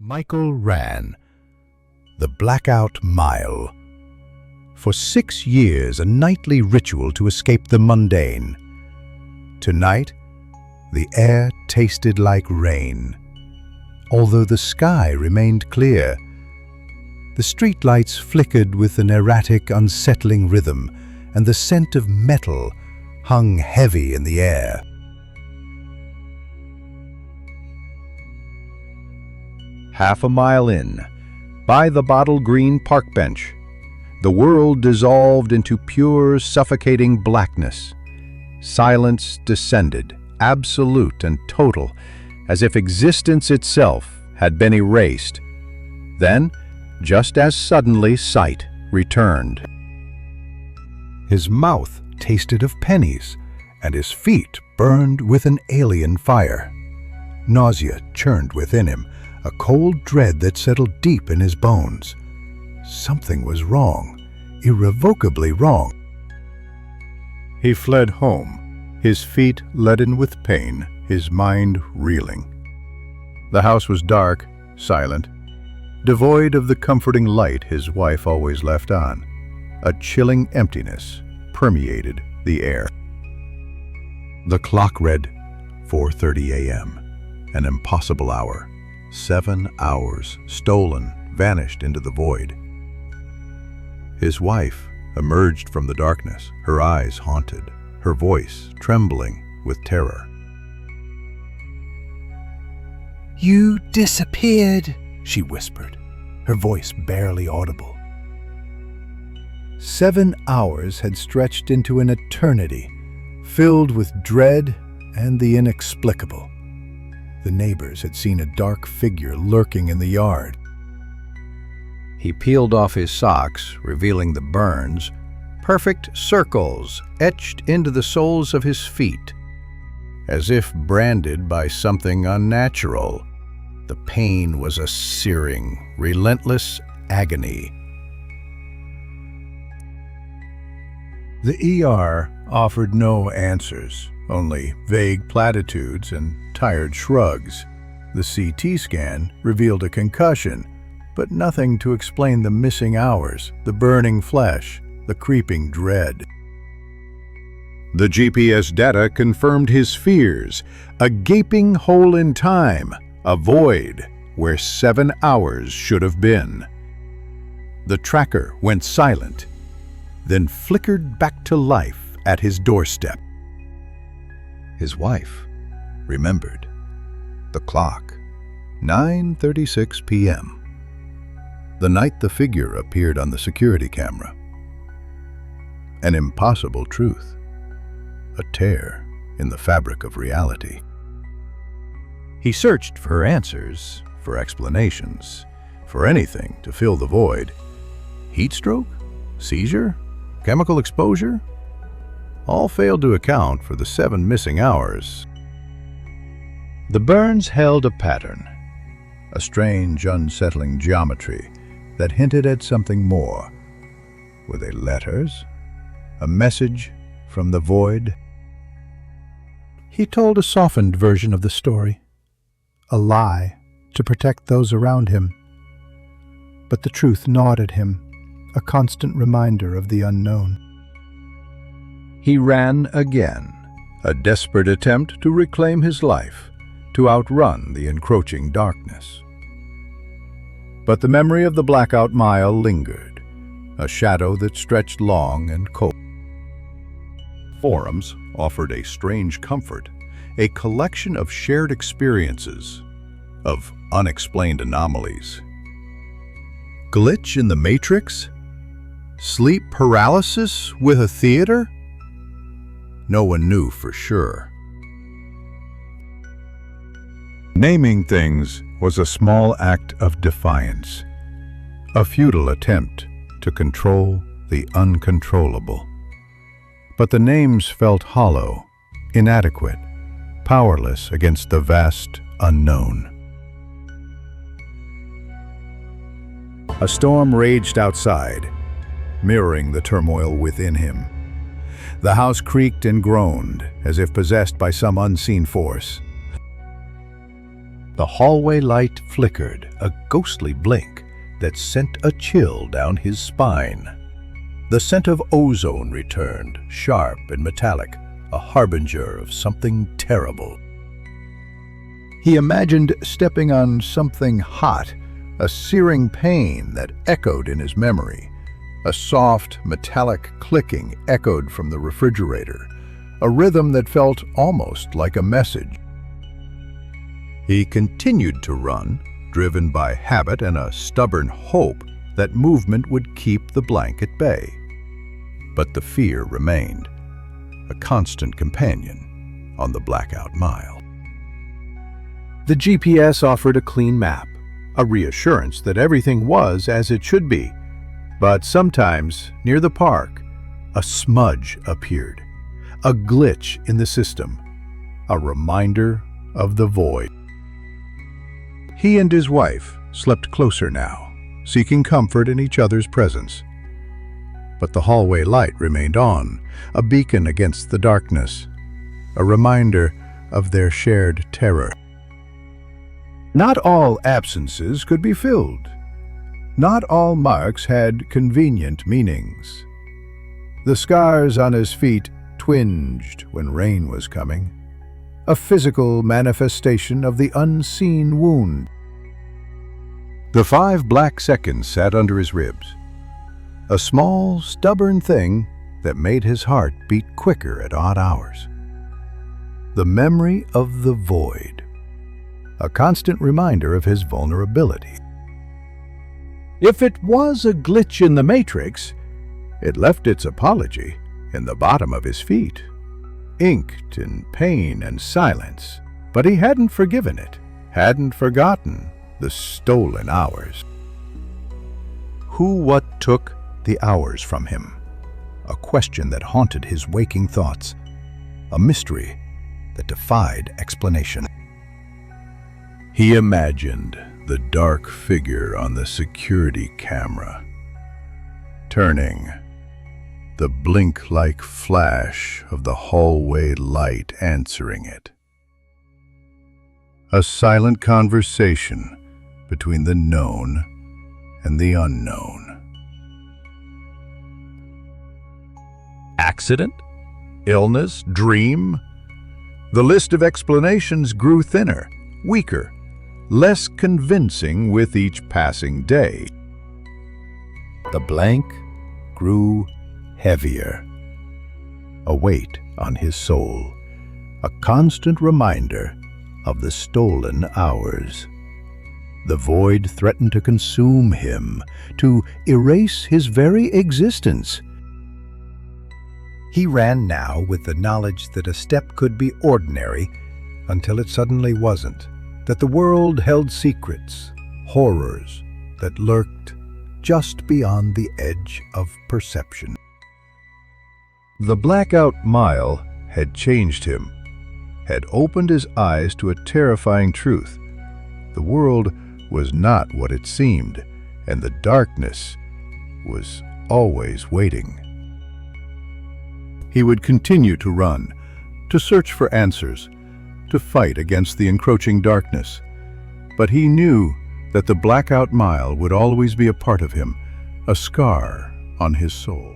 Michael ran the Blackout Mile. For 6 years, a nightly ritual to escape the mundane. Tonight, the air tasted like rain, although the sky remained clear. The streetlights flickered with an erratic, unsettling rhythm, and the scent of metal hung heavy in the air. Half a mile in, by the bottle green park bench, the world dissolved into pure, suffocating blackness. Silence descended, absolute and total, as if existence itself had been erased. Then, just as suddenly, sight returned. His mouth tasted of pennies, and his feet burned with an alien fire. Nausea churned within him, a cold dread that settled deep in his bones. Something was wrong, irrevocably wrong. He fled home, his feet leaden with pain, his mind reeling. The house was dark, silent, devoid of the comforting light his wife always left on. A chilling emptiness permeated the air. The clock read 4:30 a.m., an impossible hour. 7 hours, stolen, vanished into the void. His wife emerged from the darkness, her eyes haunted, her voice trembling with terror. "You disappeared," she whispered, her voice barely audible. 7 hours had stretched into an eternity, filled with dread and the inexplicable. The neighbors had seen a dark figure lurking in the yard. He peeled off his socks, revealing the burns, perfect circles etched into the soles of his feet. As if branded by something unnatural, the pain was a searing, relentless agony. The ER offered no answers, only vague platitudes and tired shrugs. The CT scan revealed a concussion, but nothing to explain the missing hours, the burning flesh, the creeping dread. The GPS data confirmed his fears, a gaping hole in time, a void where 7 hours should have been. The tracker went silent, then flickered back to life at his doorstep. His wife remembered. The clock, 9:36 p.m. The night the figure appeared on the security camera. An impossible truth, a tear in the fabric of reality. He searched for answers, for explanations, for anything to fill the void. Heat stroke? Seizure? Chemical exposure? All failed to account for the 7 missing hours. The burns held a pattern, a strange, unsettling geometry that hinted at something more. Were they letters? A message from the void? He told a softened version of the story, a lie to protect those around him. But the truth gnawed at him, a constant reminder of the unknown. He ran again, a desperate attempt to reclaim his life, to outrun the encroaching darkness. But the memory of the Blackout Mile lingered, a shadow that stretched long and cold. Forums offered a strange comfort, a collection of shared experiences, of unexplained anomalies. Glitch in the Matrix? Sleep paralysis with a theater? No one knew for sure. Naming things was a small act of defiance, a futile attempt to control the uncontrollable. But the names felt hollow, inadequate, powerless against the vast unknown. A storm raged outside, mirroring the turmoil within him. The house creaked and groaned, as if possessed by some unseen force. The hallway light flickered, a ghostly blink that sent a chill down his spine. The scent of ozone returned, sharp and metallic, a harbinger of something terrible. He imagined stepping on something hot, a searing pain that echoed in his memory. A soft, metallic clicking echoed from the refrigerator, a rhythm that felt almost like a message. He continued to run, driven by habit and a stubborn hope that movement would keep the blank at bay. But the fear remained, a constant companion on the Blackout Mile. The GPS offered a clean map, a reassurance that everything was as it should be. But sometimes, near the park, a smudge appeared, a glitch in the system, a reminder of the void. He and his wife slept closer now, seeking comfort in each other's presence. But the hallway light remained on, a beacon against the darkness, a reminder of their shared terror. Not all absences could be filled. Not all marks had convenient meanings. The scars on his feet twinged when rain was coming, a physical manifestation of the unseen wound. The 5 black seconds sat under his ribs, a small, stubborn thing that made his heart beat quicker at odd hours. The memory of the void, a constant reminder of his vulnerability. If it was a glitch in the matrix, it left its apology in the bottom of his feet, inked in pain and silence. But he hadn't forgiven it, hadn't forgotten the stolen hours. What took the hours from him? A question that haunted his waking thoughts, a mystery that defied explanation. He imagined the dark figure on the security camera, turning, the blink-like flash of the hallway light answering it. A silent conversation between the known and the unknown. Accident? Illness? Dream? The list of explanations grew thinner, weaker, less convincing with each passing day. The blank grew heavier, a weight on his soul, a constant reminder of the stolen hours. The void threatened to consume him, to erase his very existence. He ran now with the knowledge that a step could be ordinary until it suddenly wasn't, that the world held secrets, horrors that lurked just beyond the edge of perception. The Blackout Mile had changed him, had opened his eyes to a terrifying truth. The world was not what it seemed, and the darkness was always waiting. He would continue to run, to search for answers, to fight against the encroaching darkness. But he knew that the Blackout Mile would always be a part of him, a scar on his soul.